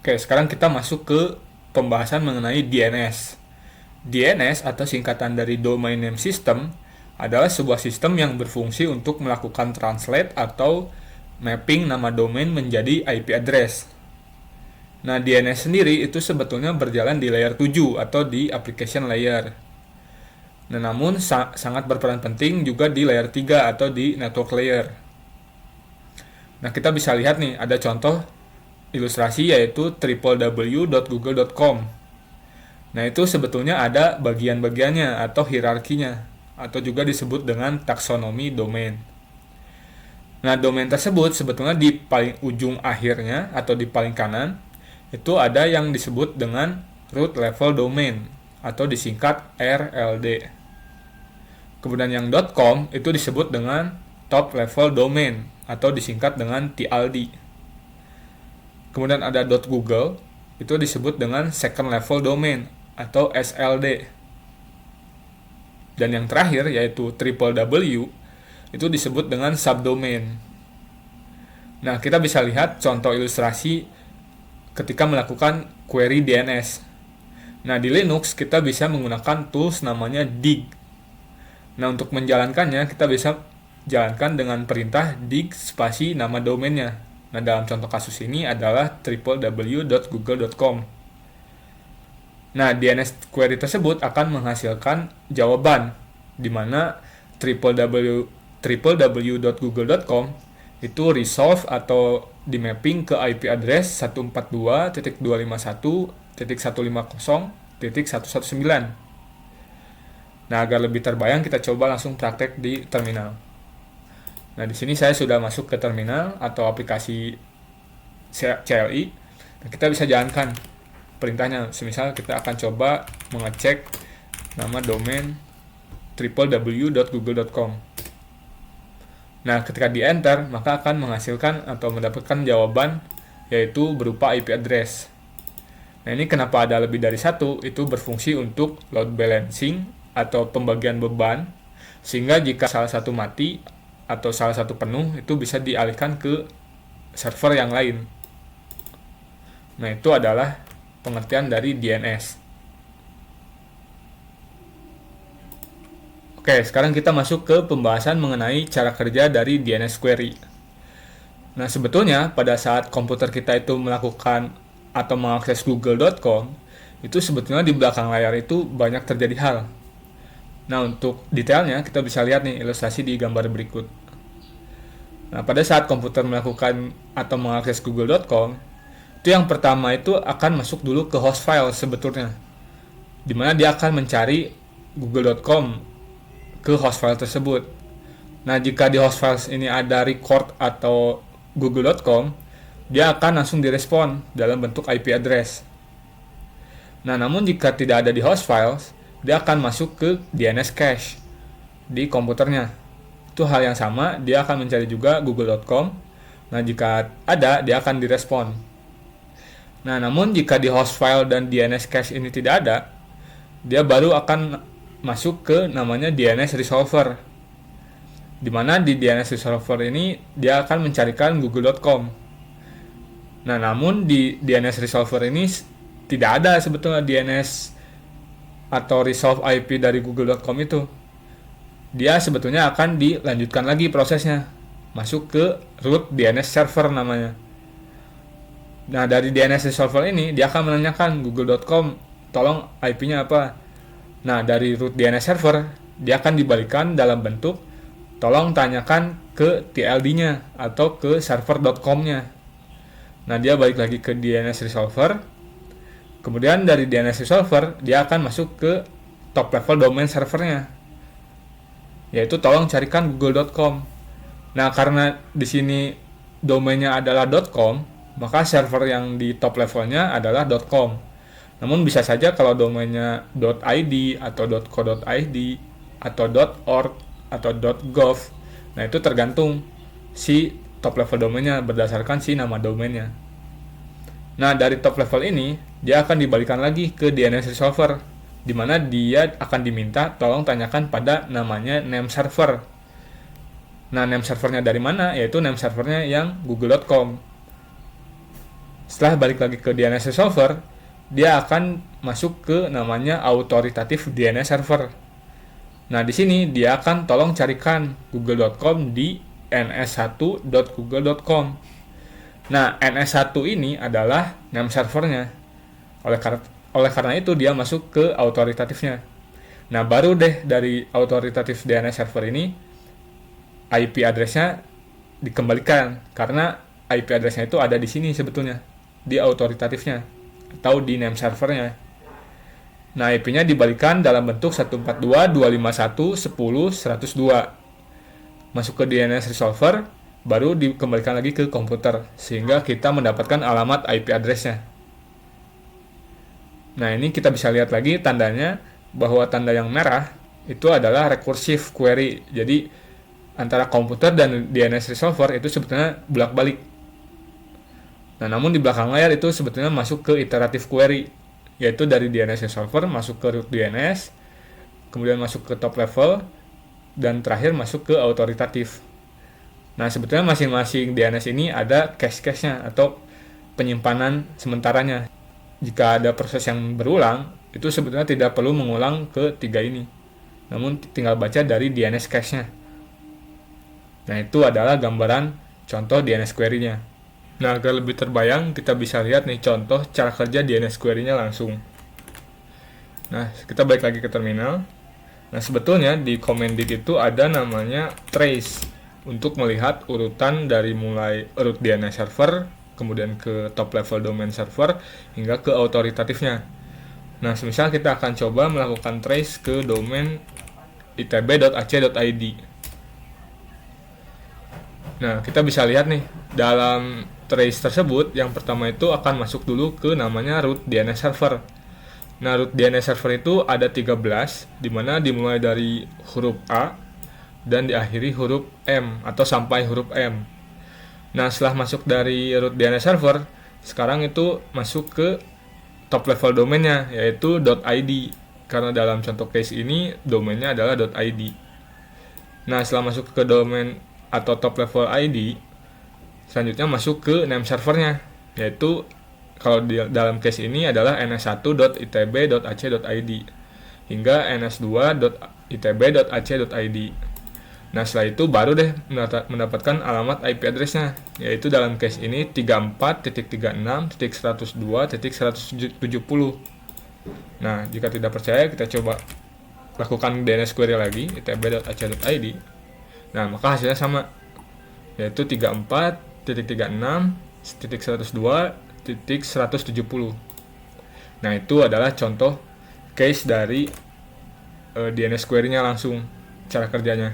Oke, sekarang kita masuk ke pembahasan mengenai DNS. DNS atau singkatan dari Domain Name System adalah sebuah sistem yang berfungsi untuk melakukan translate atau mapping nama domain menjadi IP address. Nah, DNS sendiri itu sebetulnya berjalan di layer 7 atau di application layer. Nah, namun sangat berperan penting juga di layer 3 atau di network layer. Nah, kita bisa lihat nih, ada contoh ilustrasi yaitu www.google.com. Nah, itu sebetulnya ada bagian-bagiannya atau hierarkinya, atau juga disebut dengan taksonomi domain. Nah, domain tersebut sebetulnya di paling ujung akhirnya atau di paling kanan, itu ada yang disebut dengan root level domain, atau disingkat RLD. Kemudian yang .com itu disebut dengan top level domain, atau disingkat dengan TLD. Kemudian ada .google, itu disebut dengan second level domain atau SLD. Dan yang terakhir yaitu www, itu disebut dengan subdomain. Nah, kita bisa lihat contoh ilustrasi ketika melakukan query DNS. Nah, di Linux kita bisa menggunakan tools namanya dig. Nah, untuk menjalankannya kita bisa jalankan dengan perintah dig spasi nama domainnya. Nah, dalam contoh kasus ini adalah www.google.com. Nah, DNS query tersebut akan menghasilkan jawaban di mana www.google.com itu resolve atau di mapping ke IP address 142.251.150.119. Nah, agar lebih terbayang kita coba langsung praktek di terminal. Nah, di sini saya sudah masuk ke terminal atau aplikasi CLI. Nah, kita bisa jalankan perintahnya. Semisal kita akan coba mengecek nama domain www.google.com. Nah, ketika di enter, maka akan menghasilkan atau mendapatkan jawaban yaitu berupa IP address. Nah, ini kenapa ada lebih dari satu, itu berfungsi untuk load balancing atau pembagian beban, sehingga jika salah satu mati atau salah satu penuh, itu bisa dialihkan ke server yang lain. Nah, itu adalah pengertian dari DNS. Oke, sekarang kita masuk ke pembahasan mengenai cara kerja dari DNS query. Nah, sebetulnya pada saat komputer kita itu melakukan atau mengakses google.com, itu sebetulnya di belakang layar itu banyak terjadi hal. Nah, untuk detailnya kita bisa lihat nih ilustrasi di gambar berikut. Nah, pada saat komputer melakukan atau mengakses google.com, itu yang pertama itu akan masuk dulu ke host file sebetulnya, di mana dia akan mencari google.com ke host file tersebut. Nah, jika di host files ini ada record atau google.com, dia akan langsung direspon dalam bentuk IP address. Nah, namun jika tidak ada di host files, dia akan masuk ke DNS cache di komputernya. Itu hal yang sama, dia akan mencari juga google.com. Nah, jika ada, dia akan direspon. Nah, namun jika di host file dan DNS cache ini tidak ada, dia baru akan masuk ke namanya DNS resolver. Di mana di DNS resolver ini dia akan mencarikan google.com. Nah, namun di DNS resolver ini tidak ada sebetulnya DNS atau resolve IP dari google.com itu. Dia sebetulnya akan dilanjutkan lagi prosesnya, masuk ke root DNS server namanya. Nah, dari DNS resolver ini dia akan menanyakan google.com, tolong IP-nya apa. Nah, dari root DNS server dia akan dibalikan dalam bentuk tolong tanyakan ke TLD-nya atau ke server.com-nya. Nah, dia balik lagi ke DNS resolver. Kemudian dari DNS resolver dia akan masuk ke top level domain servernya, yaitu tolong carikan google.com. Nah, karena di sini domainnya adalah .com, maka server yang di top levelnya adalah .com. Namun bisa saja kalau domainnya .id atau .co.id atau .org atau .gov. Nah, itu tergantung si top level domainnya berdasarkan si nama domainnya. Nah, dari top level ini dia akan dibalikan lagi ke DNS resolver, di mana dia akan diminta tolong tanyakan pada namanya name server. Nah, name servernya dari mana? Yaitu name servernya yang google.com. Setelah balik lagi ke DNS resolver, dia akan masuk ke namanya authoritative DNS server. Nah, di sini dia akan tolong carikan google.com di ns1.google.com. Nah, ns1 ini adalah name servernya. Oleh karena itu dia masuk ke autoritatifnya. Nah, baru deh dari autoritatif DNS server ini IP address-nya dikembalikan karena IP address-nya itu ada di sini sebetulnya di autoritatifnya atau di name servernya. Nah, IP-nya dibalikan dalam bentuk 142.251.10.102. Masuk ke DNS resolver, baru dikembalikan lagi ke komputer sehingga kita mendapatkan alamat IP address-nya. Nah, ini kita bisa lihat lagi tandanya bahwa tanda yang merah itu adalah recursive query. Jadi antara komputer dan DNS resolver itu sebetulnya bolak-balik. Nah, namun di belakang layar itu sebetulnya masuk ke iterative query, yaitu dari DNS resolver masuk ke root DNS, kemudian masuk ke top level, dan terakhir masuk ke autoritatif. Nah, sebetulnya masing-masing DNS ini ada cache-cache-nya atau penyimpanan sementaranya. Jika ada proses yang berulang, itu sebetulnya tidak perlu mengulang ke tiga ini, namun tinggal baca dari DNS cache-nya. Nah, itu adalah gambaran contoh DNS query-nya. Nah, agar lebih terbayang, kita bisa lihat nih contoh cara kerja DNS query-nya langsung. Nah, kita balik lagi ke terminal. Nah, sebetulnya di command-dig itu ada namanya trace untuk melihat urutan dari mulai root DNS server, kemudian ke top level domain server, hingga ke autoritatifnya. Nah, semisal kita akan coba melakukan trace ke domain itb.ac.id. Nah, kita bisa lihat nih, dalam trace tersebut, yang pertama itu akan masuk dulu ke namanya root DNS server. Nah, root DNS server itu ada 13, di mana dimulai dari huruf A dan diakhiri huruf M atau sampai huruf M. Nah, setelah masuk dari root DNS server, sekarang itu masuk ke top level domainnya, yaitu .id. Karena dalam contoh case ini, domainnya adalah .id. Nah, setelah masuk ke domain atau top level ID, selanjutnya masuk ke name servernya, yaitu kalau di dalam case ini adalah ns1.itb.ac.id hingga ns2.itb.ac.id. Nah, setelah itu baru deh mendapatkan alamat IP address-nya, yaitu dalam case ini 34.36.102.170. Nah, jika tidak percaya, kita coba lakukan DNS query lagi, itb.ac.id. Nah, maka hasilnya sama, yaitu 34.36.102.170. Nah, itu adalah contoh case dari DNS query-nya langsung, cara kerjanya.